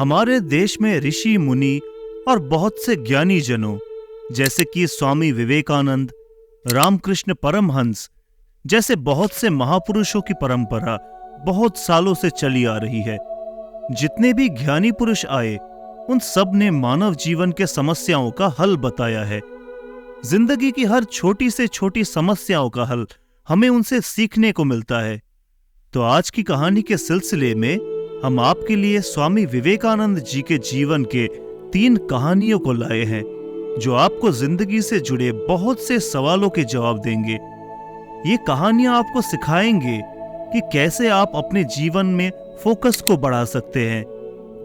हमारे देश में ऋषि मुनि और बहुत से ज्ञानी जनों जैसे कि स्वामी विवेकानंद, रामकृष्ण परमहंस जैसे बहुत से महापुरुषों की परंपरा बहुत सालों से चली आ रही है। जितने भी ज्ञानी पुरुष आए उन सब ने मानव जीवन के समस्याओं का हल बताया है। जिंदगी की हर छोटी से छोटी समस्याओं का हल हमें उनसे सीखने को मिलता है। तो आज की कहानी के सिलसिले में हम आपके लिए स्वामी विवेकानंद जी के जीवन के 3 कहानियों को लाए हैं जो आपको जिंदगी से जुड़े बहुत से सवालों के जवाब देंगे। ये कहानियां आपको सिखाएंगे कि कैसे आप अपने जीवन में फोकस को बढ़ा सकते हैं,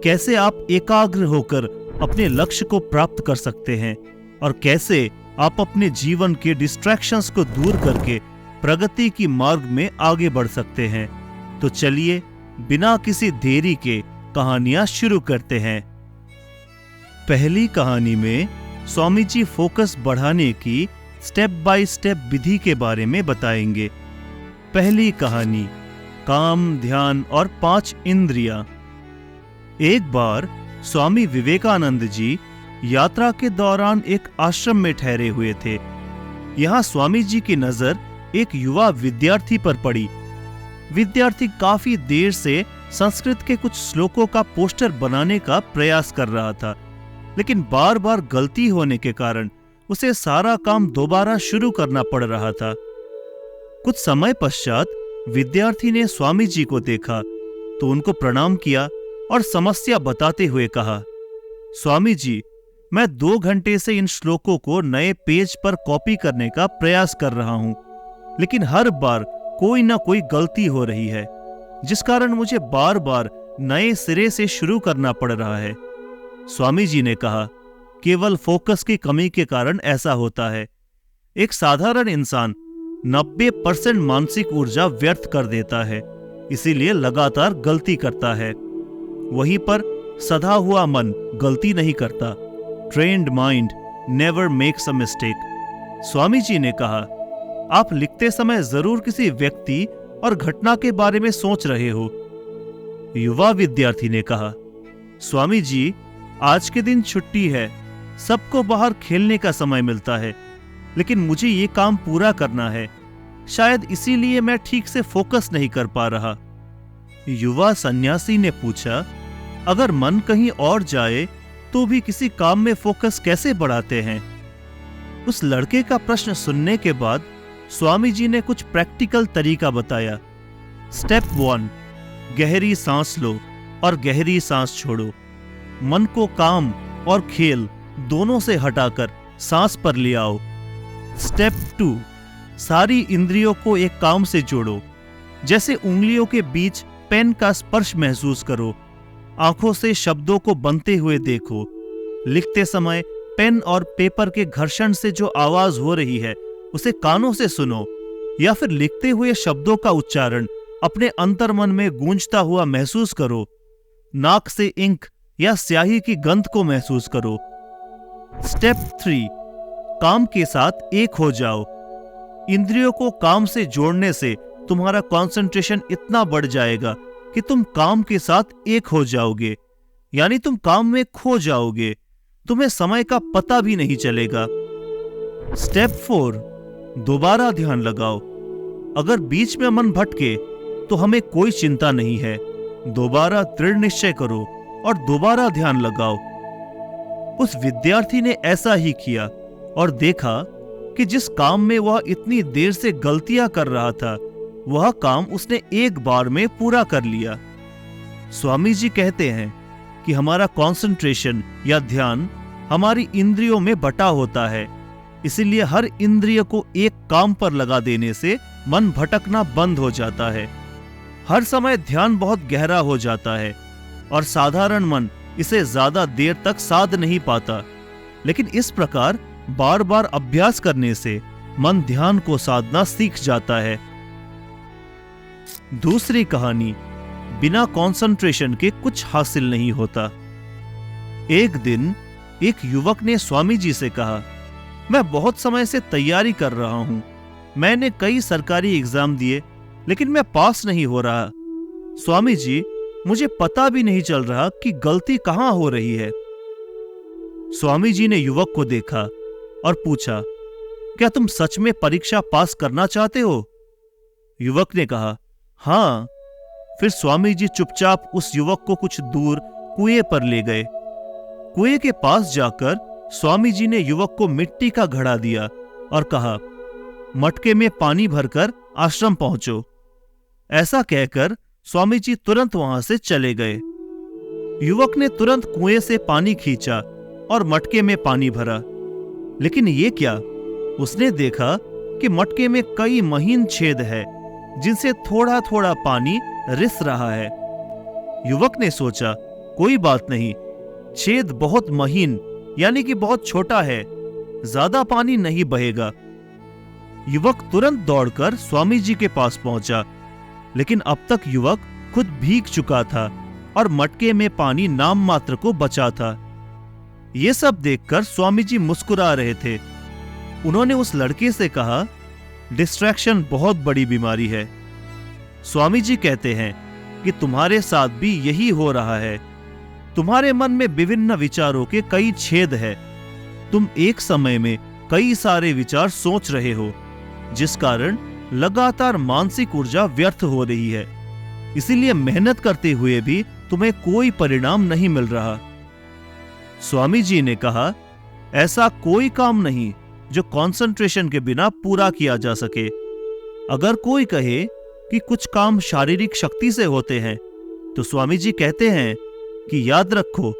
कैसे आप एकाग्र होकर अपने लक्ष्य को प्राप्त कर सकते हैं और कैसे आप अपने जीवन के डिस्ट्रैक्शंस को दूर करके प्रगति की मार्ग में आगे बढ़ सकते हैं। तो चलिए बिना किसी देरी के कहानियां शुरू करते हैं। पहली कहानी में स्वामी जी फोकस बढ़ाने की स्टेप बाय स्टेप विधि के बारे में बताएंगे। पहली कहानी, काम, ध्यान और 5 इंद्रियां। एक बार स्वामी विवेकानंद जी यात्रा के दौरान एक आश्रम में ठहरे हुए थे। यहाँ स्वामी जी की नजर एक युवा विद्यार्थी पर पड़ी। विद्यार्थी काफी देर से संस्कृत के कुछ श्लोकों का पोस्टर बनाने का प्रयास कर रहा था, लेकिन बार बार गलती होने के कारण उसे सारा काम दोबारा शुरू करना पड़ रहा था। कुछ समय पश्चात विद्यार्थी ने स्वामी जी को देखा तो उनको प्रणाम किया और समस्या बताते हुए कहा, स्वामी जी, मैं 2 घंटे से इन श्लोकों को नए पेज पर कॉपी करने का प्रयास कर रहा हूं, लेकिन हर बार कोई ना कोई गलती हो रही है, जिस कारण मुझे बार बार नए सिरे से शुरू करना पड़ रहा है। स्वामी जी ने कहा, केवल फोकस की कमी के कारण ऐसा होता है। एक साधारण इंसान 90% मानसिक ऊर्जा व्यर्थ कर देता है, इसीलिए लगातार गलती करता है। वहीं पर सधा हुआ मन गलती नहीं करता। Trained mind never makes a mistake. Swami ji ने कहा, आप लिखते समय जरूर किसी व्यक्ति और घटना के बारे में सोच रहे हो। युवा विद्यार्थी ने कहा, स्वामी जी, आज के दिन छुट्टी है, सबको बाहर खेलने का समय मिलता है, लेकिन मुझे ये काम पूरा करना है, शायद इसीलिए मैं ठीक से फोकस नहीं कर पा रहा। युवा सन्यासी ने पूछा, अगर मन कहीं और जाए तो भी किसी काम में फोकस कैसे बढ़ाते हैं? उस लड़के का प्रश्न सुनने के बाद स्वामी जी ने कुछ प्रैक्टिकल तरीका बताया। स्टेप 1, गहरी सांस लो और गहरी सांस छोड़ो। मन को काम और खेल दोनों से हटाकर सांस पर ले आओ। स्टेप 2, सारी इंद्रियों को एक काम से जोड़ो। जैसे उंगलियों के बीच पेन का स्पर्श महसूस करो। आंखों से शब्दों को बनते हुए देखो। लिखते समय पेन और पेपर के घर्षण से जो आवाज हो रही है उसे कानों से सुनो, या फिर लिखते हुए शब्दों का उच्चारण अपने अंतर्मन में गूंजता हुआ महसूस करो। नाक से इंक या स्याही की गंध को महसूस करो। स्टेप 3, काम के साथ एक हो जाओ। इंद्रियों को काम से जोड़ने से तुम्हारा कंसंट्रेशन इतना बढ़ जाएगा कि तुम काम के साथ एक हो जाओगे, यानी तुम काम में खो जाओगे। तुम्हें समय का पता भी नहीं चलेगा। स्टेप 4, दोबारा ध्यान लगाओ। अगर बीच में मन भटके तो हमें कोई चिंता नहीं है। दोबारा दृढ़ निश्चय करो और दोबारा ध्यान लगाओ। उस विद्यार्थी ने ऐसा ही किया और देखा कि जिस काम में वह इतनी देर से गलतियां कर रहा था, वह काम उसने एक बार में पूरा कर लिया। स्वामी जी कहते हैं कि हमारा कंसंट्रेशन या ध्यान हमारी इंद्रियों में बटा होता है, इसीलिए हर इंद्रिय को एक काम पर लगा देने से मन भटकना बंद हो जाता है। हर समय ध्यान बहुत गहरा हो जाता है और साधारण मन इसे ज्यादा देर तक साध नहीं पाता, लेकिन इस प्रकार बार बार अभ्यास करने से मन ध्यान को साधना सीख जाता है। दूसरी कहानी, बिना कंसंट्रेशन के कुछ हासिल नहीं होता। एक दिन एक युवक ने स्वामी जी से कहा, मैं बहुत समय से तैयारी कर रहा हूं। मैंने कई सरकारी एग्जाम दिए, लेकिन मैं पास नहीं हो रहा। स्वामी जी, मुझे पता भी नहीं चल रहा कि गलती कहां हो रही है। स्वामी जी ने युवक को देखा और पूछा, क्या तुम सच में परीक्षा पास करना चाहते हो? युवक ने कहा, हां। फिर स्वामी जी चुपचाप उस युवक को कुछ दूर कुएं पर ले गए। कुएं के पास जाकर स्वामी जी ने युवक को मिट्टी का घड़ा दिया और कहा, मटके में पानी भरकर आश्रम पहुंचो। ऐसा कहकर स्वामी जी तुरंत वहां से चले गए। युवक ने तुरंत कुएं से पानी खींचा और मटके में पानी भरा। लेकिन ये क्या? उसने देखा कि मटके में कई महीन छेद है जिनसे थोड़ा थोड़ा पानी रिस रहा है। युवक ने सोचा, कोई बात नहीं, छेद बहुत महीन यानी कि बहुत छोटा है, ज्यादा पानी नहीं बहेगा। युवक तुरंत दौड़कर स्वामी जी के पास पहुंचा, लेकिन अब तक युवक खुद भीग चुका था और मटके में पानी नाम मात्र को बचा था। यह सब देखकर स्वामी जी मुस्कुरा रहे थे। उन्होंने उस लड़के से कहा, डिस्ट्रैक्शन बहुत बड़ी बीमारी है। स्वामी जी कहते हैं कि तुम्हारे साथ भी यही हो रहा है। तुम्हारे मन में विभिन्न विचारों के कई छेद है। तुम एक समय में कई सारे विचार सोच रहे हो, जिस कारण लगातार मानसिक ऊर्जा व्यर्थ हो रही है। इसीलिए मेहनत करते हुए भी तुम्हें कोई परिणाम नहीं मिल रहा। स्वामी जी ने कहा, ऐसा कोई काम नहीं जो कंसंट्रेशन के बिना पूरा किया जा सके। अगर कोई कहे कि कुछ काम शारीरिक शक्ति से होते हैं, तो स्वामी जी कहते हैं कि याद रखो,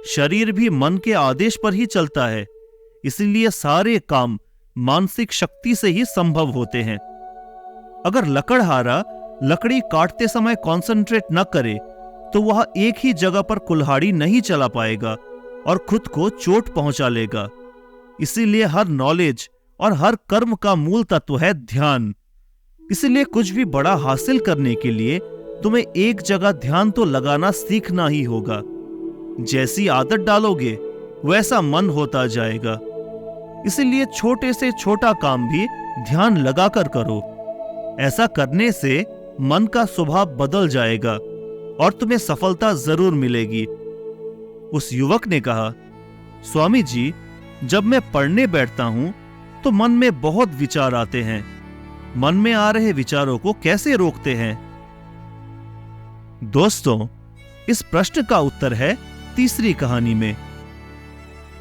शरीर भी मन के आदेश पर ही चलता है। इसलिए सारे काम मानसिक शक्ति से ही संभव होते हैं। अगर लकड़हारा लकड़ी काटते समय कंसंट्रेट न करे, तो वह एक ही जगह पर कुल्हाड़ी नहीं चला पाएगा और खुद को चोट पहुंचा लेगा। इसीलिए हर नॉलेज और हर कर्म का मूल तत्व है ध्यान। इसलिए कुछ भी बड़ा हासिल करने के लिए तुम्हें एक जगह ध्यान तो लगाना सीखना ही होगा। जैसी आदत डालोगे वैसा मन होता जाएगा। इसलिए छोटे से छोटा काम भी ध्यान लगाकर करो। ऐसा करने से मन का स्वभाव बदल जाएगा और तुम्हें सफलता जरूर मिलेगी। उस युवक ने कहा, स्वामी जी, जब मैं पढ़ने बैठता हूं तो मन में बहुत विचार आते हैं। मन में आ रहे विचारों को कैसे रोकते हैं? दोस्तों, इस प्रश्न का उत्तर है तीसरी कहानी में।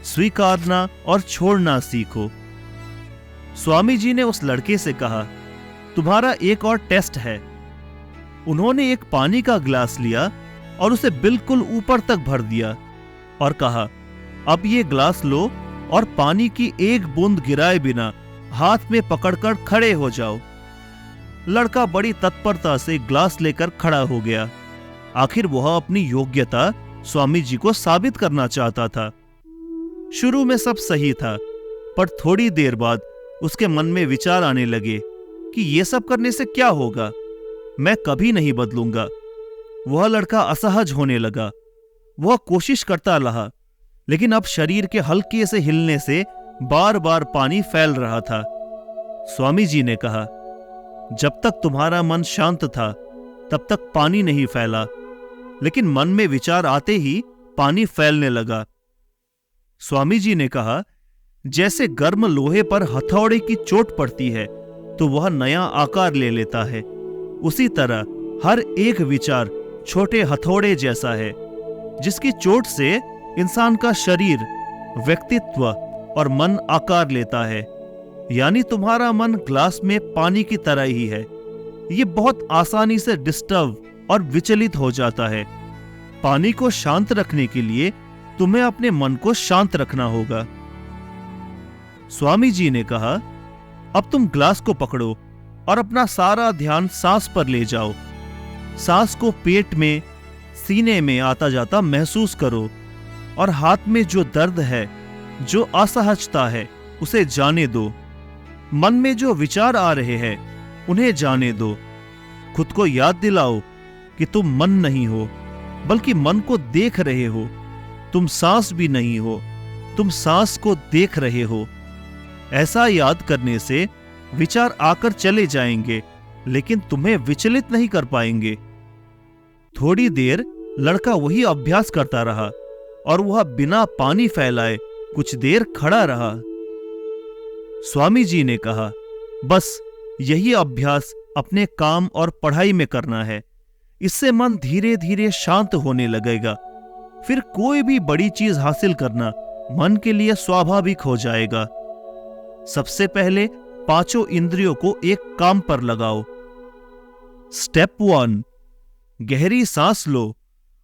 स्वीकारना और छोड़ना सीखो। स्वामी जी ने उस लड़के से कहा, तुम्हारा एक और टेस्ट है। उन्होंने एक पानी का गिलास लिया और उसे बिल्कुल ऊपर तक भर दिया और कहा, अब ये ग्लास लो और पानी की एक बूंद गिराए बिना हाथ में पकड़कर खड़े हो जाओ। लड़का बड़ी तत्परता से ग्लास लेकर खड़ा हो गया। आखिर वह अपनी योग्यता स्वामी जी को साबित करना चाहता था। शुरू में सब सही था, पर थोड़ी देर बाद उसके मन में विचार आने लगे कि यह सब करने से क्या होगा, मैं कभी नहीं बदलूंगा। वह लड़का असहज होने लगा। वह कोशिश करता रहा, लेकिन अब शरीर के हल्के से हिलने से बार बार पानी फैल रहा था। स्वामी जी ने कहा, जब तक तुम्हारा मन शांत था तब तक पानी नहीं फैला, लेकिन मन में विचार आते ही पानी फैलने लगा। स्वामी जी ने कहा, जैसे गर्म लोहे पर हथौड़े की चोट पड़ती है तो वह नया आकार ले लेता है, उसी तरह हर एक विचार छोटे हथौड़े जैसा है, जिसकी चोट से इंसान का शरीर, व्यक्तित्व और मन आकार लेता है। यानी तुम्हारा मन ग्लास में पानी की तरह ही है। यह बहुत आसानी से डिस्टर्ब और विचलित हो जाता है। पानी को शांत रखने के लिए तुम्हें अपने मन को शांत रखना होगा। स्वामी जी ने कहा, अब तुम ग्लास को पकड़ो और अपना सारा ध्यान सांस पर ले जाओ। सांस को पेट में, सीने में आता जाता महसूस करो और हाथ में जो दर्द है, जो असहजता है, उसे जाने दो। मन में जो विचार आ रहे हैं, उन्हें जाने दो। खुद को याद दिलाओ कि तुम मन नहीं हो, बल्कि मन को देख रहे हो। तुम सांस भी नहीं हो, तुम सांस को देख रहे हो। ऐसा याद करने से विचार आकर चले जाएंगे, लेकिन तुम्हें विचलित नहीं कर पाएंगे। थोड़ी देर लड़का वही अभ्यास करता रहा और वह बिना पानी फैलाए कुछ देर खड़ा रहा। स्वामी जी ने कहा, बस यही अभ्यास अपने काम और पढ़ाई में करना है। इससे मन धीरे धीरे शांत होने लगेगा। फिर कोई भी बड़ी चीज हासिल करना मन के लिए स्वाभाविक हो जाएगा। सबसे पहले पांचों इंद्रियों को एक काम पर लगाओ। स्टेप 1, गहरी सांस लो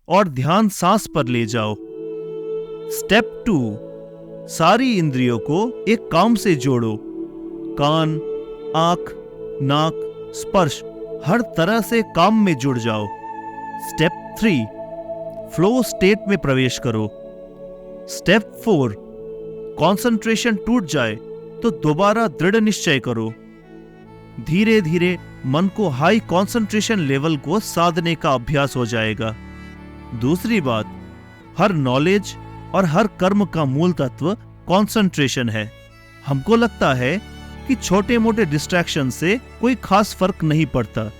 और ध्यान सांस पर ले जाओ। स्टेप 2, सारी इंद्रियों को एक काम से जोड़ो। कान, आंख, नाक, स्पर्श हर तरह से काम में जुड़ जाओ। स्टेप 3, फ्लो स्टेट में प्रवेश करो। स्टेप 4, कंसंट्रेशन टूट जाए तो दोबारा दृढ़ निश्चय करो। धीरे धीरे मन को हाई कंसंट्रेशन लेवल को साधने का अभ्यास हो जाएगा। दूसरी बात, हर नॉलेज और हर कर्म का मूल तत्व कंसंट्रेशन है। हमको लगता है कि छोटे मोटे डिस्ट्रैक्शन से कोई खास फर्क नहीं पड़ता,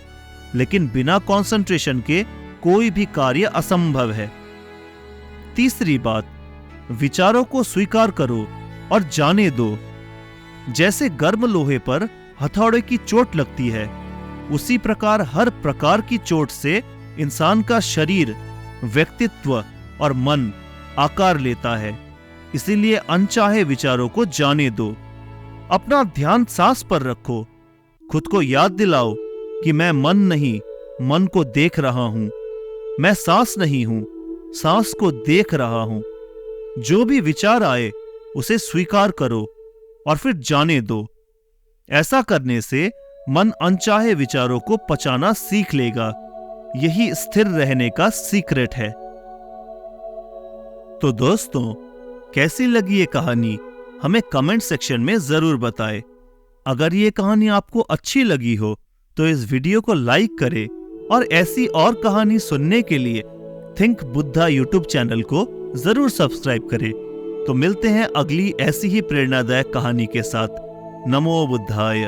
लेकिन बिना कंसंट्रेशन के कोई भी कार्य असंभव है। तीसरी बात, विचारों को स्वीकार करो और जाने दो। जैसे गर्म लोहे पर हथौड़े की चोट लगती है, उसी प्रकार हर प्रकार की चोट से इंसान का शरीर, व्यक्तित्व और मन आकार लेता है। इसीलिए अनचाहे विचारों को जाने दो। अपना ध्यान सांस पर रखो। खुद को याद दिलाओ कि मैं मन नहीं, मन को देख रहा हूं। मैं सांस नहीं हूं, सांस को देख रहा हूं। जो भी विचार आए उसे स्वीकार करो और फिर जाने दो। ऐसा करने से मन अनचाहे विचारों को पचाना सीख लेगा। यही स्थिर रहने का सीक्रेट है। तो दोस्तों, कैसी लगी ये कहानी हमें कमेंट सेक्शन में जरूर बताएं। अगर ये कहानी आपको अच्छी लगी हो तो इस वीडियो को लाइक करें और ऐसी और कहानी सुनने के लिए थिंक बुद्धा यूट्यूब चैनल को जरूर सब्सक्राइब करें। तो मिलते हैं अगली ऐसी ही प्रेरणादायक कहानी के साथ। नमो बुद्धाय।